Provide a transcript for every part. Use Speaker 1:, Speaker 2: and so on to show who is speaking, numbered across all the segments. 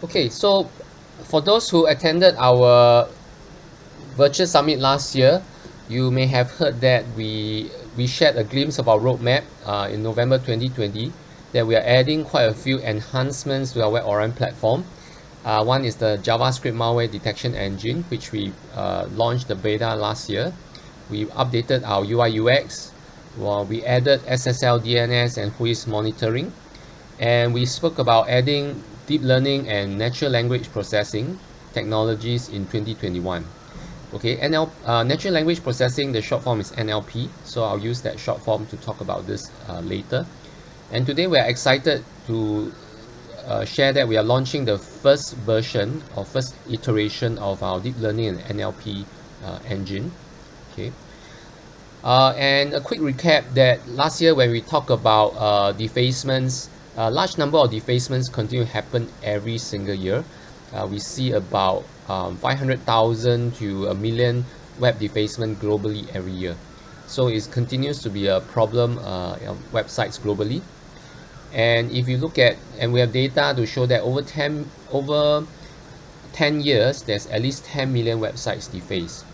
Speaker 1: Okay, so for those who attended our virtual summit last year, you may have heard that we shared a glimpse of our roadmap in November 2020, that we are adding quite a few enhancements to our WebOrion platform. One is the JavaScript malware detection engine, which we launched the beta last year. We updated our UI UX. Well, we added SSL DNS and whois monitoring. And we spoke about adding deep learning and natural language processing technologies in 2021. Okay, natural language processing, the short form is NLP. So I'll use that short form to talk about this later. And today we are excited to share that we are launching the first version or first iteration of our deep learning and NLP engine. Okay. And a quick recap that last year when we talked about defacements, a large number of defacements continue to happen every single year. We see about 500,000 to 1 million web defacement globally every year. So it continues to be a problem on websites globally. And if you look at, and we have data to show that over 10 years, there's at least 10 million websites defaced.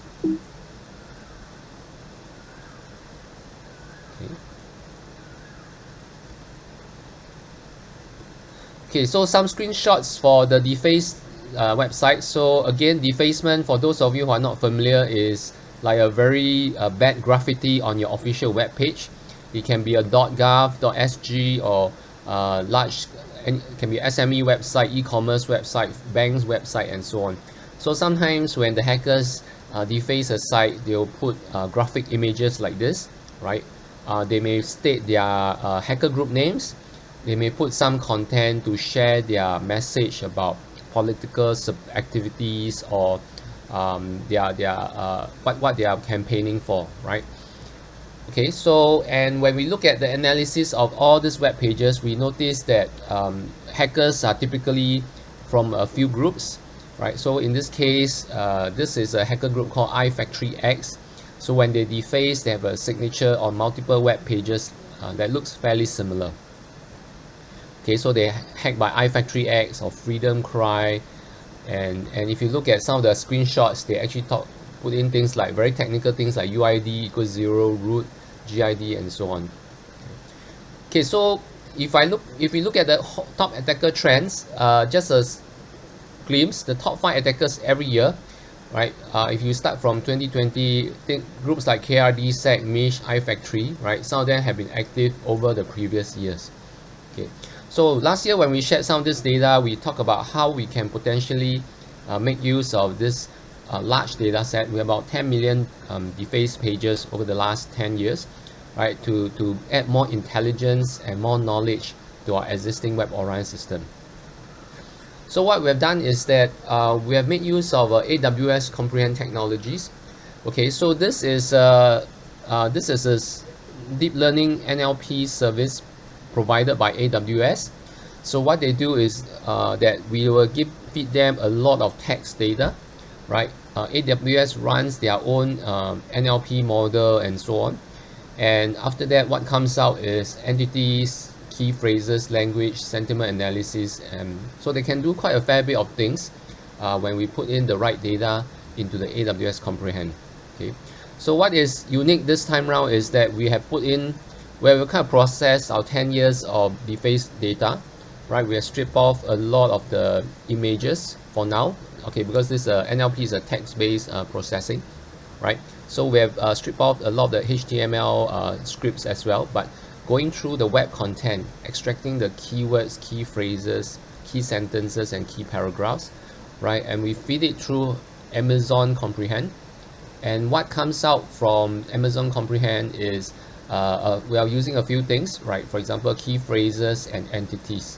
Speaker 1: Okay, so some screenshots for the defaced website. So again, defacement, for those of you who are not familiar, is like a very bad graffiti on your official web page. It can be a .gov, .sg, or large, and it can be SME website, e-commerce website, bank's website, and so on. So sometimes when the hackers deface a site, they'll put graphic images like this, right? They may state their hacker group names. They may put some content to share their message about political activities or what they are campaigning for, right? Okay, so and when we look at the analysis of all these web pages, we notice that hackers are typically from a few groups, right? So in this case, this is a hacker group called iFactoryX. So when they deface, they have a signature on multiple web pages that looks fairly similar. Okay, so they hacked by iFactoryX or Freedom Cry, and if you look at some of the screenshots, they actually put in things like very technical things like UID equals 0, root, GID, and so on. Okay, so if we look at the top attacker trends, just a glimpse, the top 5 attackers every year, right? If you start from 2020, think groups like KRD, SEC, Mish, iFactory, right? Some of them have been active over the previous years. Okay. So last year when we shared some of this data, we talked about how we can potentially make use of this large data set. We have about 10 million defaced pages over the last 10 years, right, to add more intelligence and more knowledge to our existing WebOrion system. So what we have done is that we have made use of AWS Comprehend Technologies. Okay, so this is a deep learning NLP service provided by AWS. So what they do is that we will feed them a lot of text data, right? AWS runs their own NLP model and so on. And after that, what comes out is entities, key phrases, language, sentiment analysis, and so they can do quite a fair bit of things when we put in the right data into the AWS Comprehend. Okay, so what is unique this time around is that we have put in where we kind of process our 10 years of defaced data, right? We have stripped off a lot of the images for now, okay, because this NLP is a text-based processing, right? So we have stripped off a lot of the HTML scripts as well, but going through the web content, extracting the keywords, key phrases, key sentences, and key paragraphs, right? And we feed it through Amazon Comprehend. And what comes out from Amazon Comprehend is we are using a few things, right? For example, key phrases and entities,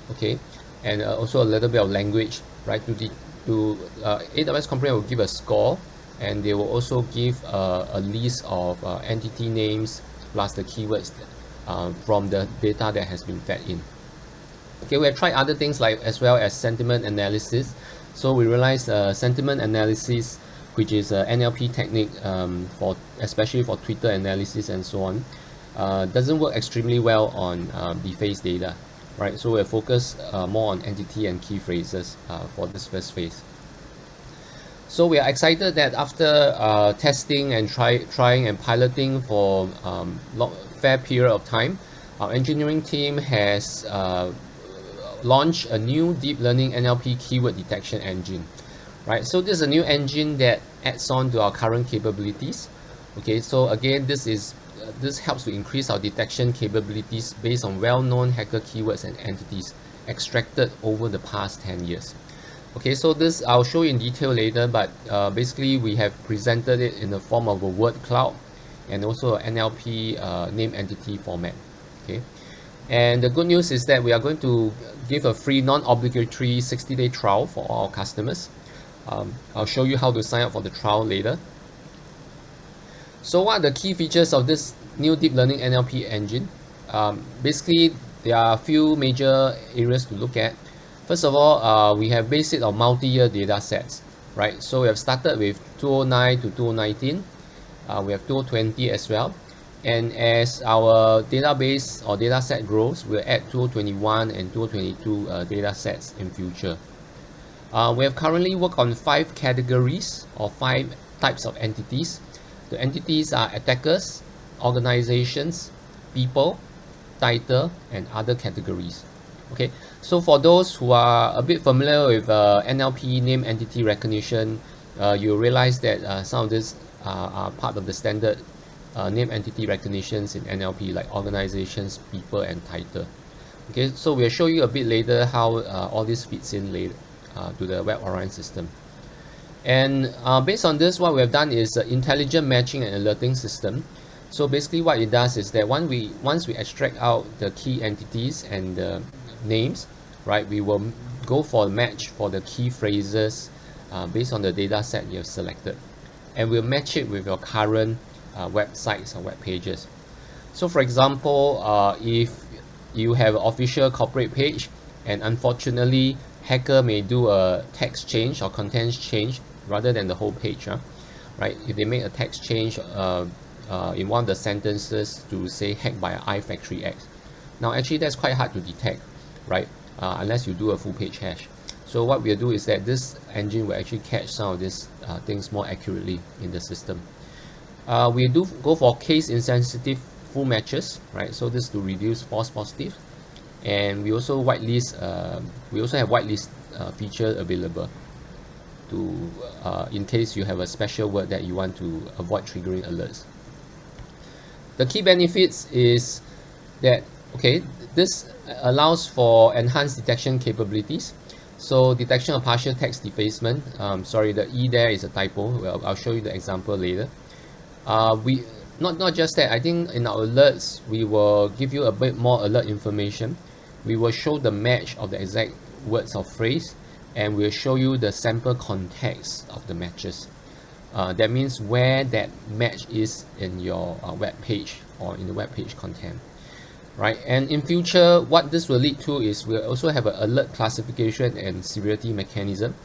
Speaker 1: okay, and also a little bit of language, right? AWS Comprehend will give a score, and they will also give a list of entity names plus the keywords from the data that has been fed in. Okay, we have tried other things like as well as sentiment analysis. So we realized sentiment analysis, which is an NLP technique especially for Twitter analysis and so on, doesn't work extremely well on defaced data, right? So we'll focus more on entity and key phrases for this first phase. So we are excited that after testing and trying and piloting for fair period of time, our engineering team has launched a new deep learning NLP keyword detection engine, right? So this is a new engine that adds on to our current capabilities. Okay, so again, this helps to increase our detection capabilities based on well-known hacker keywords and entities extracted over the past 10 years. Okay, so this I'll show you in detail later, but basically we have presented it in the form of a word cloud and also an NLP name entity format. Okay, and the good news is that we are going to give a free non-obligatory 60-day trial for all our customers. I'll show you how to sign up for the trial later. So what are the key features of this new deep learning NLP engine? Basically, there are a few major areas to look at. First of all, we have based it on multi-year data sets, right? So we have started with 2009 to 2019. We have 2020 as well. And as our database or data set grows, we'll add 2021 and 2022 data sets in future. We have currently worked on 5 categories or 5 types of entities. The entities are attackers, organizations, people, title, and other categories. Okay, so for those who are a bit familiar with NLP name entity recognition, you'll realize that some of these are part of the standard name entity recognitions in NLP, like organizations, people, and title. Okay, so we'll show you a bit later how all this fits in later to the WebOrion system. And based on this, what we have done is intelligent matching and alerting system. So basically what it does is that once we extract out the key entities and the names, right, we will go for a match for the key phrases based on the data set you have selected, and we'll match it with your current websites or web pages. So for example, if you have an official corporate page and unfortunately hacker may do a text change or contents change rather than the whole page, right? If they make a text change in one of the sentences to say hacked by iFactory X, now actually that's quite hard to detect, right? Unless you do a full page hash. So what we'll do is that this engine will actually catch some of these things more accurately in the system. We do go for case insensitive full matches, right? So this to reduce false positive, and we also whitelist. We also have whitelist feature available to in case you have a special word that you want to avoid triggering alerts. The key benefits is that, okay, this allows for enhanced detection capabilities. So detection of partial text defacement. Sorry, the E there is a typo. Well, I'll show you the example later. We not just that. I think in our alerts we will give you a bit more alert information. We will show the match of the exact words or phrase, and we'll show you the sample context of the matches. That means where that match is in your web page or in the web page content, right? And in future, what this will lead to is we'll also have an alert classification and severity mechanism,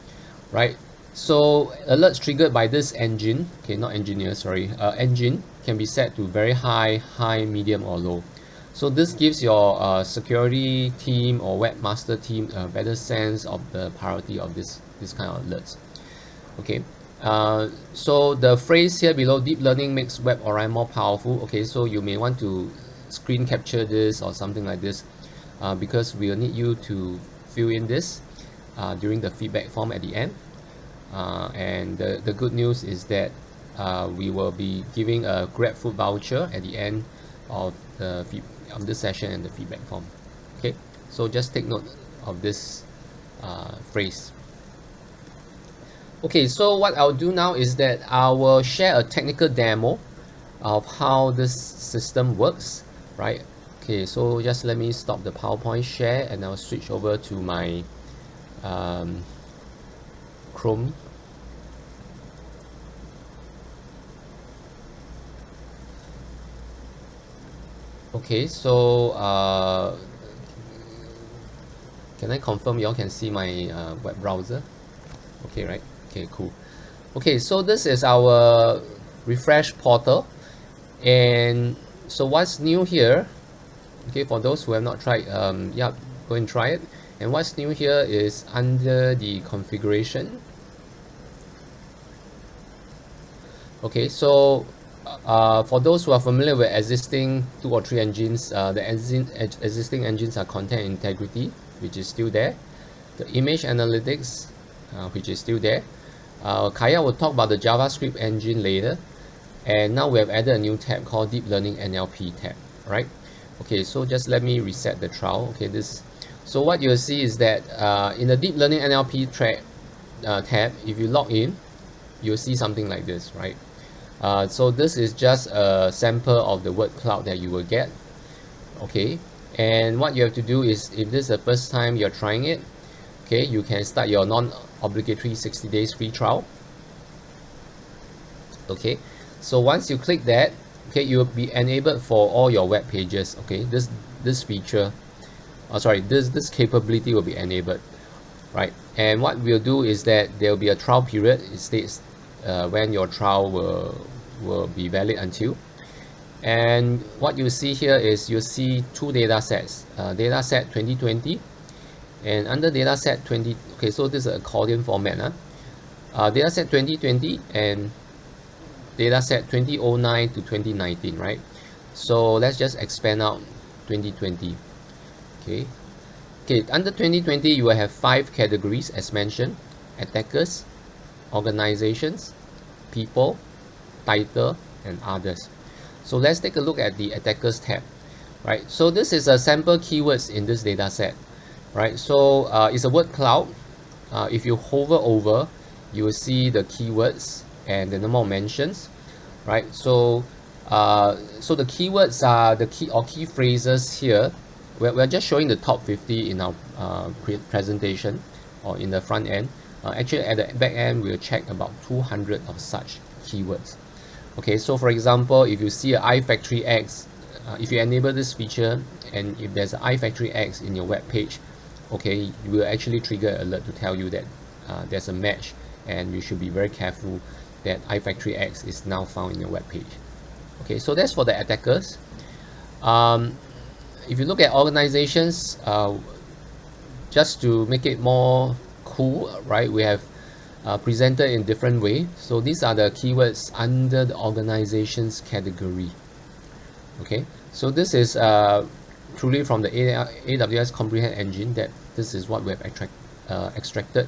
Speaker 1: right? So alerts triggered by this engine, okay, not engineer, sorry, engine can be set to very high, medium, or low. So this gives your security team or webmaster team a better sense of the priority of this kind of alerts. Okay. So the phrase here below, deep learning makes WebOrion more powerful. Okay, so you may want to screen capture this or something like this, because we will need you to fill in this during the feedback form at the end. And the good news is that we will be giving a GrabFood voucher at the end of this session and the feedback form. Okay, so just take note of this phrase. Okay, so what I'll do now is that I will share a technical demo of how this system works, right? Okay, so just let me stop the PowerPoint share and I'll switch over to my Chrome. Okay, so can I confirm you all can see my web browser? Okay, right? Okay, cool. Okay, so this is our refresh portal, and so what's new here? Okay, for those who have not tried, yeah, go and try it. And what's new here is under the configuration. Okay, so for those who are familiar with existing 2 or 3 engines, the existing engines are content integrity, which is still there, the image analytics, which is still there. Kaya will talk about the JavaScript engine later, and now we have added a new tab called Deep Learning NLP tab, right? Okay, so just let me reset the trial. Okay, so what you'll see is that in the Deep Learning NLP tab, if you log in, you'll see something like this, right? So this is just a sample of the word cloud that you will get. Okay, and what you have to do is, if this is the first time you're trying it, okay, you can start your non-obligatory 60 days free trial. Okay, so once you click that, okay, you will be enabled for all your web pages. Okay, this feature, this capability will be enabled, right? And what we'll do is that there will be a trial period. It states when your trial will be valid until. And what you see here is you'll see 2 data sets, data set 2020, and under data set 20, okay, so this is an accordion format, data set 2020 and data set 2009 to 2019, right? So let's just expand out 2020. Okay, under 2020 you will have 5 categories as mentioned: attackers, organizations, people, title, and others. So let's take a look at the attackers tab, right? So this is a sample keywords in this data set, right? So it's a word cloud. If you hover over, you will see the keywords and the number of mentions, right? So so the keywords are the key phrases here. We're just showing the top 50 in our presentation or in the front end. Actually, at the back end, we'll check about 200 of such keywords. Okay, so for example, if you see an iFactory X, if you enable this feature, and if there's an iFactory X in your web page, okay, you will actually trigger an alert to tell you that there's a match, and you should be very careful that iFactory X is now found in your web page. Okay, so that's for the attackers. If you look at organizations, just to make it more cool, right, we have presented in different way. So these are the keywords under the organizations category. Okay, so this is truly from the AWS Comprehend engine, that this is what we have extracted.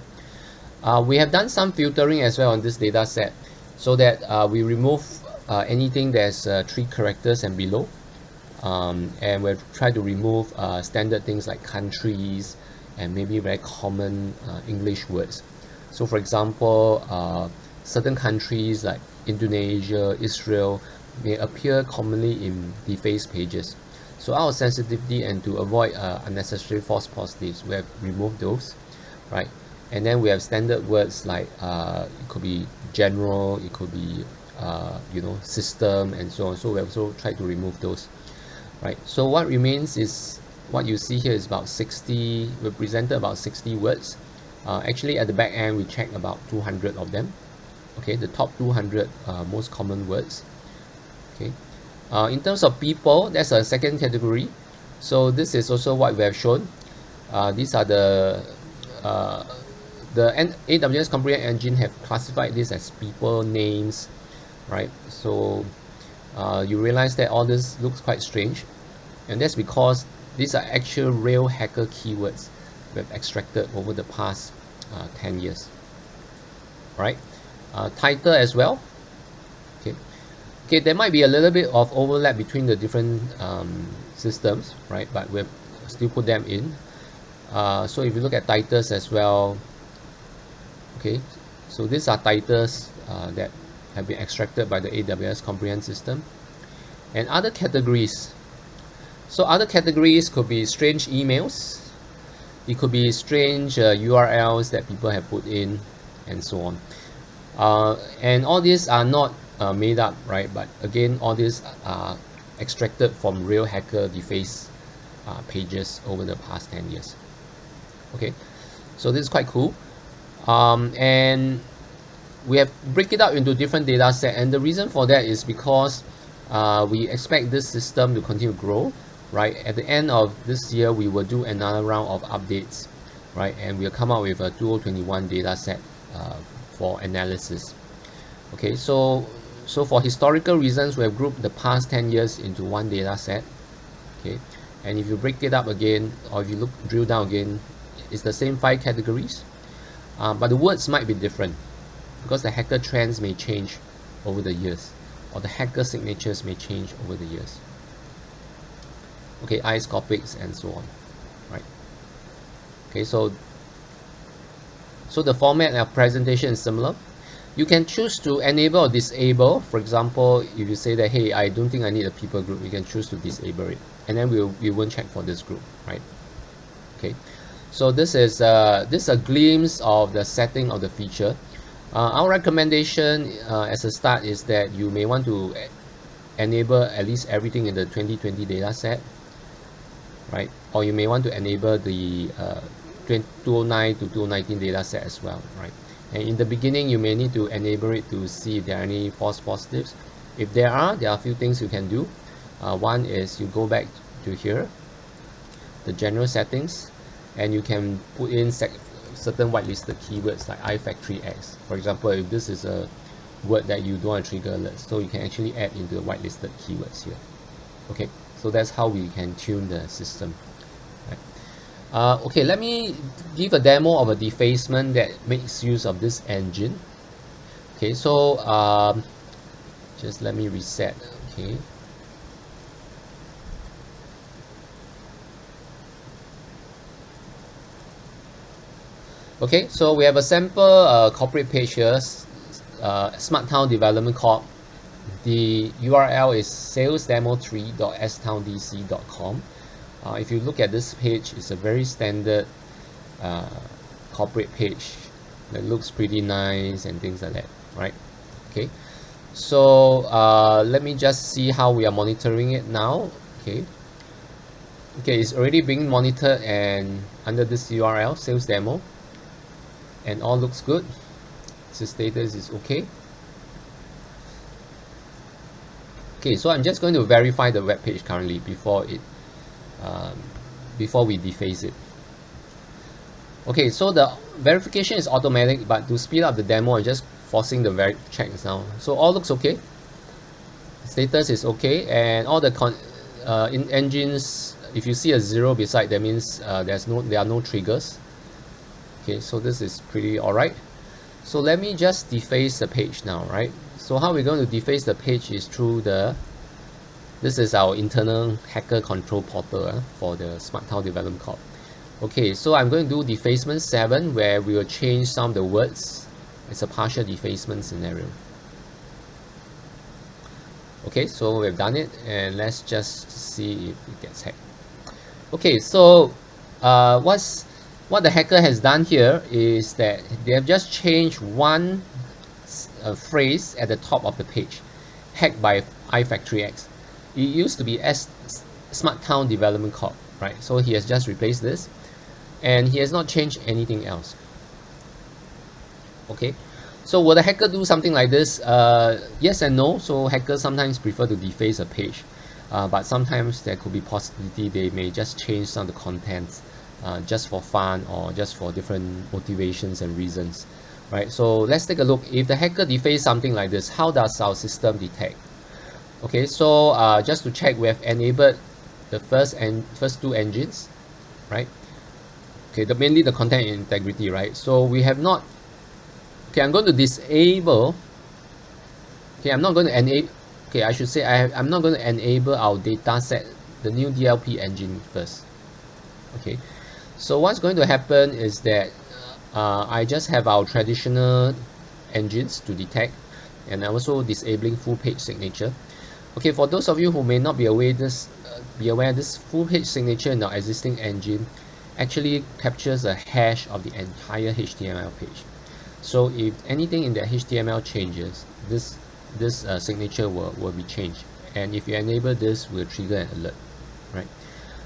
Speaker 1: We have done some filtering as well on this data set, so that we remove anything that's 3 characters and below, and we've tried to remove standard things like countries and maybe very common English words. So for example, certain countries like Indonesia, Israel may appear commonly in defaced pages. So out of sensitivity and to avoid unnecessary false positives, we have removed those, right? And then we have standard words like it could be general, it could be system, and so on. So we also try to remove those, right? So what remains is what you see here is about 60. We presented about 60 words. Actually, at the back end, we checked about 200 of them. Okay, the top 200 most common words. Okay, in terms of people, that's a second category. So this is also what we have shown. These are the AWS Comprehend engine have classified this as people names, right? So you realize that all this looks quite strange, and that's because these are actual real hacker keywords we have extracted over the past 10 years, right? Title as well. Okay, there might be a little bit of overlap between the different systems, right? But we've still put them in. So if you look at titles as well, okay, so these are titles that have been extracted by the AWS Comprehend system. And other categories. So other categories could be strange emails. It could be strange URLs that people have put in, and so on. And all these are not made up, right? But again, all these are extracted from real hacker defaced pages over the past 10 years. Okay, so this is quite cool. And we have break it up into different data set, and the reason for that is because we expect this system to continue to grow. right? At the end of this year, we will do another round of updates, right? And we'll come out with a 2021 data set for analysis. Okay, so for historical reasons, we have grouped the past 10 years into one data set. Okay, and if you break it up again, or if you drill down again, it's the same 5 categories, but the words might be different because the hacker trends may change over the years, or the hacker signatures may change over the years. Okay, Aws topics and so on, right? Okay, so the format of presentation is similar. You can choose to enable or disable. For example, if you say that, hey, I don't think I need a people group, you can choose to disable it, and then we won't check for this group, right? Okay, so this is a glimpse of the setting of the feature. Our recommendation as a start is that you may want to enable at least everything in the 2020 data set, right? Or you may want to enable the 2009 to 2019 data set as well, right? And in the beginning, you may need to enable it to see if there are any false positives. If there are a few things you can do. One is you go back to here, the general settings, and you can put in certain whitelisted keywords like iFactory-X. For example, if this is a word that you don't want to trigger alerts, so you can actually add into the whitelisted keywords here. Okay, so that's how we can tune the system. Okay, let me give a demo of a defacement that makes use of this engine. Okay, so just let me reset. Okay. Okay, so we have a sample corporate page here, Smart Town Development Corp. The URL is salesdemo3.stowndc.com. If you look at this page, it's a very standard corporate page that looks pretty nice and things like that, right? Okay, so let me just see how we are monitoring it now. Okay, it's already being monitored and under this URL, sales demo, and all looks good. The status is okay. Okay, so I'm just going to verify the web page currently before we deface it. Okay, so the verification is automatic, but to speed up the demo, I'm just forcing the checks now. So all looks okay. Status is okay, and all the in engines, if you see a 0 beside, that means there are no triggers. Okay, so this is pretty alright. So let me just deface the page now, right? So how we're going to deface the page is through this is our internal hacker control portal for the Smart Town Development Corp. Okay, so I'm going to do defacement 7, where we will change some of the words. It's a partial defacement scenario. Okay, so we've done it, and let's just see if it gets hacked. Okay, so what the hacker has done here is that they have just changed one phrase at the top of the page, hacked by iFactory-X. It used to be Smart Town Development Corp, right? So he has just replaced this, and he has not changed anything else. Okay, so will the hacker do something like this? Yes and no. So hackers sometimes prefer to deface a page, but sometimes there could be possibility they may just change some of the contents just for fun or just for different motivations and reasons, right? So let's take a look. If the hacker defaces something like this, how does our system detect? Okay, so just to check, we have enabled the first 2 engines, right? Okay, mainly the content integrity, right? So we have not. Okay, I'm going to disable. Okay, I'm not going to enable. Okay, I should say I'm not going to enable our data set, the new DLP engine first. Okay, so what's going to happen is that I just have our traditional engines to detect, and I'm also disabling full page signature. Okay, for those of you who may not be aware, this full page signature in our existing engine actually captures a hash of the entire HTML page. So if anything in the HTML changes, this signature will be changed, and if you enable this, will trigger an alert, right?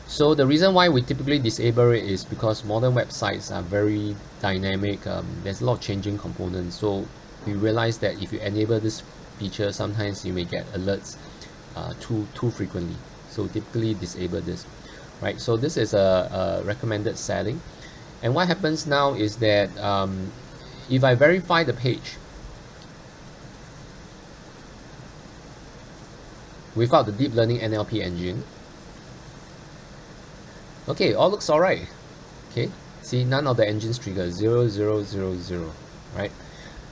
Speaker 1: So the reason why we typically disable it is because modern websites are very dynamic. There's a lot of changing components, so we realize that if you enable this feature, sometimes you may get alerts too frequently. So typically disable this, right? So this is a recommended setting. And what happens now is that if I verify the page without the deep learning NLP engine, okay, all looks all right. Okay, see, none of the engines trigger 0, 0, 0, 0, right?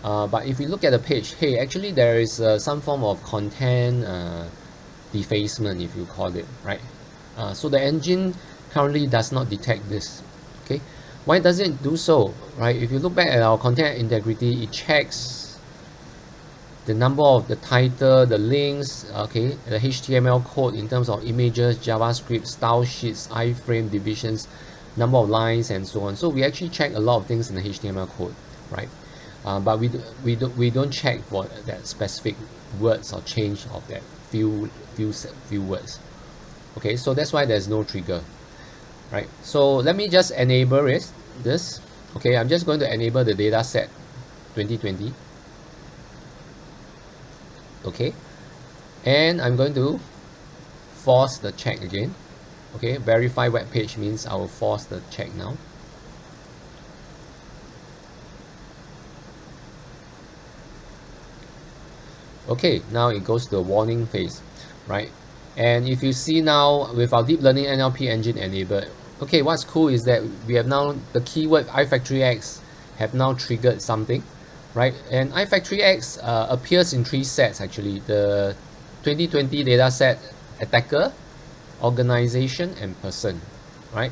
Speaker 1: But if we look at the page, hey, actually there is some form of content defacement, if you call it, right? So the engine currently does not detect this. Okay, why does it do so, right? If you look back at our content integrity, it checks the number of the title, the links, okay, the HTML code in terms of images, JavaScript, style sheets, iframe, divisions, number of lines, and so on. So we actually check a lot of things in the HTML code, right? But we don't check for that specific words or change of that few words. Okay, so that's why there's no trigger, right? So let me just enable this. Okay, I'm just going to enable the data set 2020. Okay, and I'm going to force the check again. Okay, verify web page means I will force the check now. Okay, now it goes to the warning phase, right? And if you see now with our deep learning NLP engine enabled, okay, what's cool is that we have now the keyword iFactoryX have now triggered something, right? And iFactoryX appears in 3 sets actually: the 2020 data set, attacker, organization, and person, right?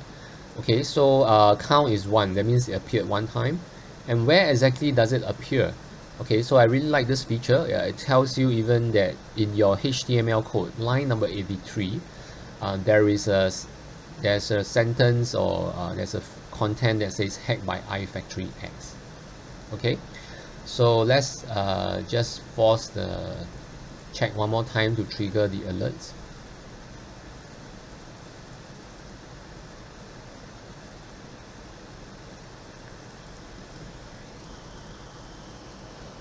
Speaker 1: Okay, so count is 1, that means it appeared 1 time. And where exactly does it appear? Okay, so I really like this feature. It tells you even that in your HTML code, line number 83, there's a sentence or there's a content that says hacked by iFactoryX. Okay, so let's just force the check one more time to trigger the alerts.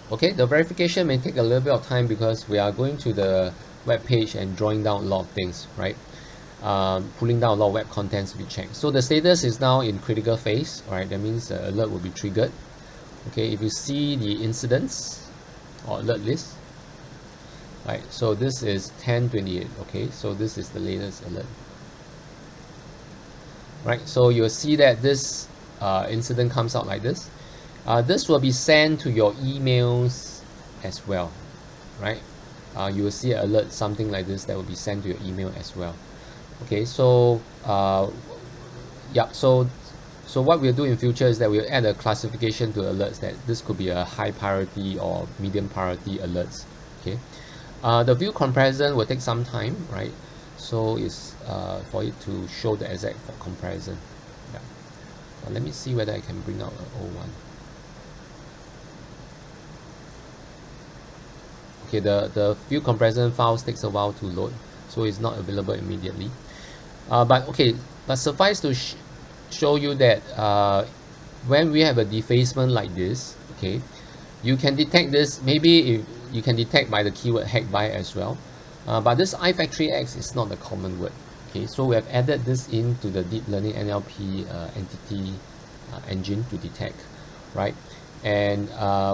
Speaker 1: Okay, the verification may take a little bit of time because we are going to the web page and drawing down a lot of things, right? Pulling down a lot of web contents to be checked. So the status is now in critical phase, right? That means the alert will be triggered. Okay, if you see the incidents or alert list, right? So this is 10/28. Okay, so this is the latest alert, right? So you'll see that this incident comes out like this. This will be sent to your emails as well, right? You will see an alert, something like this, that will be sent to your email as well. Okay, so yeah, so what we'll do in future is that we'll add a classification to alerts that this could be a high priority or medium priority alerts. Okay, the view comparison will take some time, right? So it's for it to show the exact comparison. Yeah. Let me see whether I can bring out an old one. Okay, the view comparison files takes a while to load, so it's not available immediately. But suffice to show you that when we have a defacement like this, okay, you can detect this. Maybe if you can detect by the keyword hacked by as well. But this iFactoryX is not the common word. Okay, so we have added this into the deep learning NLP entity engine to detect, right? And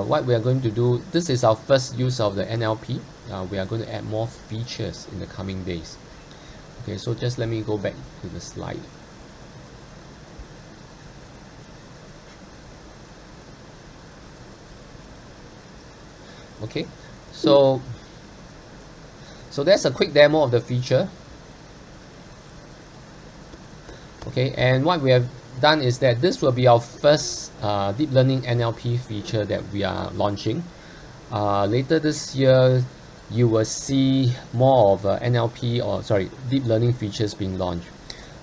Speaker 1: what we are going to do, this is our first use of the NLP. We are going to add more features in the coming days. Okay, so just let me go back to the slide. Okay, so that's a quick demo of the feature. Okay, and what we have done is that this will be our first deep learning NLP feature that we are launching. Later this year, you will see more of deep learning features being launched.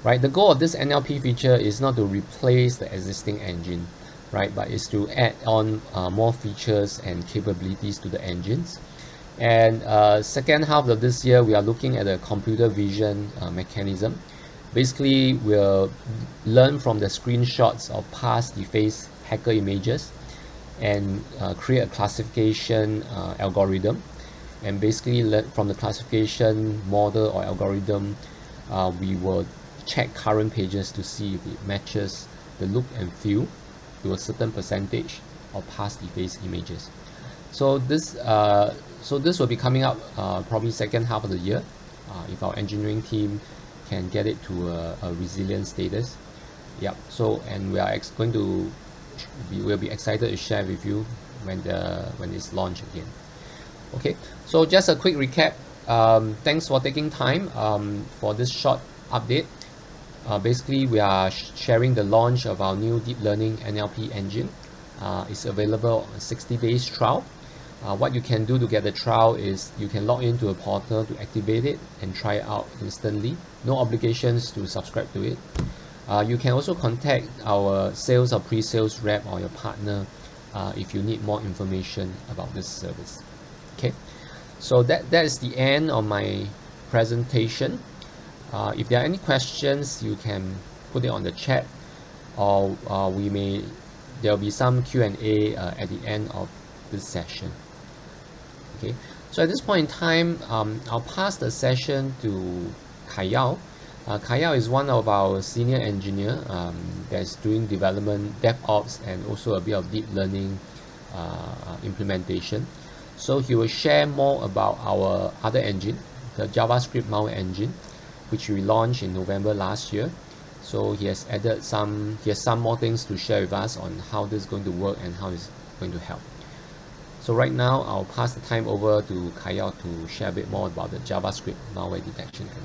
Speaker 1: Right, the goal of this NLP feature is not to replace the existing engine, right, but is to add on more features and capabilities to the engines. And second half of this year, we are looking at a computer vision mechanism. Basically, we'll learn from the screenshots of past defaced hacker images and create a classification algorithm, and basically learn from the classification model or algorithm, we will check current pages to see if it matches the look and feel to a certain percentage of past effaced images. So this will be coming up probably second half of the year, if our engineering team can get it to a resilient status. Yep. So, and we'll be excited to share with you when it's launched again. Okay. So just a quick recap. Thanks for taking time for this short update. Basically, we are sharing the launch of our new deep learning NLP engine. It's available on 60 days trial. What you can do to get the trial is you can log into a portal to activate it and try it out instantly. No obligations to subscribe to it. You can also contact our sales or pre-sales rep or your partner if you need more information about this service. Okay, so that is the end of my presentation. If there are any questions, you can put it on the chat, or there'll be some Q&A at the end of this session. Okay, so at this point in time, I'll pass the session to Kai Yao. Kai Yao is one of our senior engineer that's doing development, DevOps, and also a bit of deep learning implementation. So he will share more about our other engine, the JavaScript malware engine, which we launched in November last year. So he has some more things to share with us on how this is going to work and how it's going to help. So right now, I'll pass the time over to Kai Yao to share a bit more about the JavaScript malware detection engine.